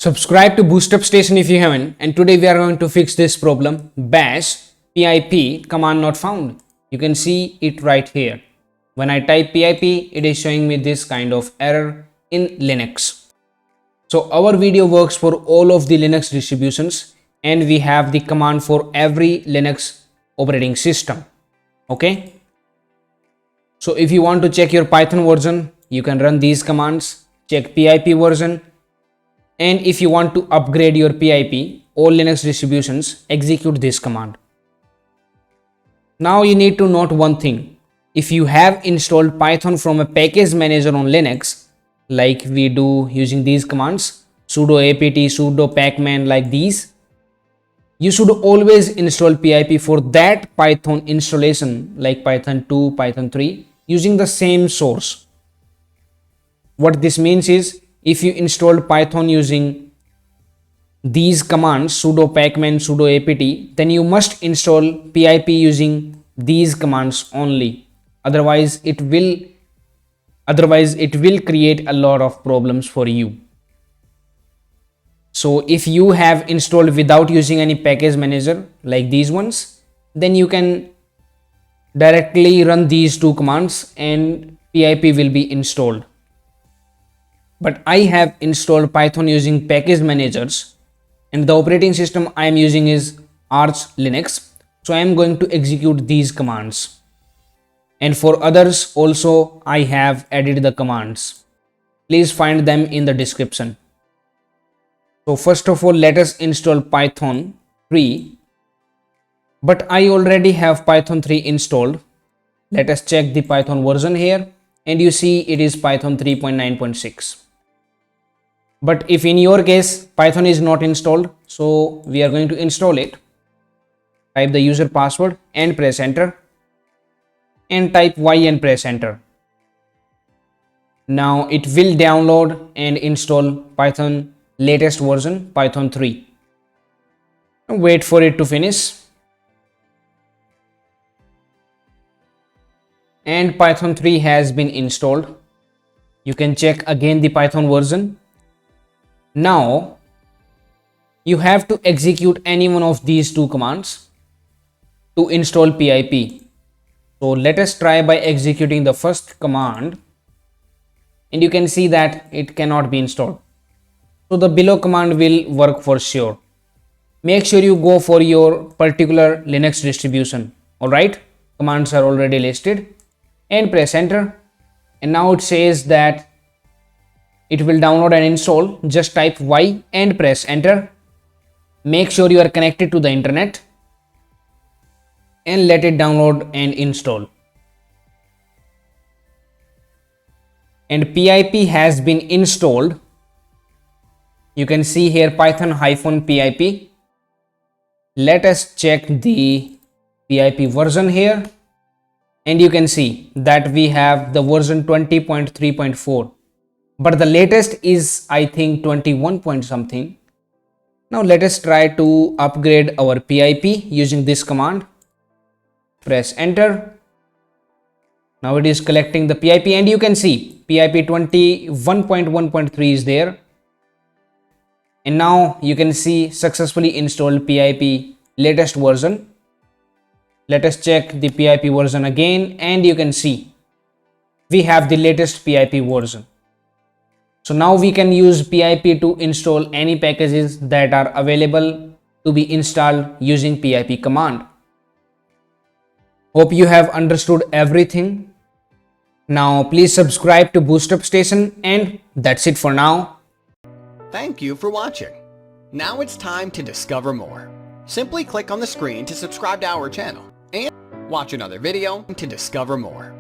Subscribe to Boostup Station if you haven't, and today we are going to fix this problem. Bash pip command not found. You can see it right here. When I type pip, it is showing me this kind of error in Linux. So our video works for all of the Linux distributions, and we have the command for every Linux operating system. Okay. So if you want to check your Python version, you can run these commands, check pip version. And if you want to upgrade your PIP, all Linux distributions, execute this command. Now you need to note one thing. If you have installed Python from a package manager on Linux, like we do using these commands, sudo apt, sudo pacman, like these, you should always install PIP for that Python installation, like Python 2, Python 3, using the same source. What this means is, if you installed Python using these commands, sudo pacman, sudo apt, then you must install pip using these commands only. Otherwise it will create a lot of problems for you. So if you have installed without using any package manager like these ones, then you can directly run these two commands and pip will be installed. But I have installed Python using package managers, and the operating system I am using is Arch Linux. So I am going to execute these commands. And for others also I have added the commands. Please find them in the description. So first of all, let us install Python 3. But I already have Python 3 installed. Let us check the Python version here, and you see it is Python 3.9.6. But if in your case Python is not installed, so we are going to install it. Type the user password and press enter, and type Y and press enter. Now it will download and install Python latest version, Python 3. Wait for it to finish. And Python 3 has been installed. You can check again the Python version. Now you have to execute any one of these two commands to install PIP. So let us try by executing the first command, and you can see that it cannot be installed. So the below command will work for sure. Make sure you go for your particular Linux distribution. Alright, commands are already listed, and press enter. And now it says that it will download and install. Just type Y and press enter. Make sure you are connected to the internet and let it download and install. And PIP has been installed. You can see here Python-pip. Let us check the PIP version here, and you can see that we have the version 20.3.4. But the latest is, I think, 21 point something. Now let us try to upgrade our PIP using this command. Press enter. Now it is collecting the PIP, and you can see PIP 21.1.3 is there. And now you can see successfully installed PIP latest version. Let us check the PIP version again, and you can see we have the latest PIP version. So now we can use PIP to install any packages that are available to be installed using PIP command. Hope you have understood everything. Now please subscribe to Boostup Station, and that's it for now. Thank you for watching. Now it's time to discover more. Simply click on the screen to subscribe to our channel and watch another video to discover more.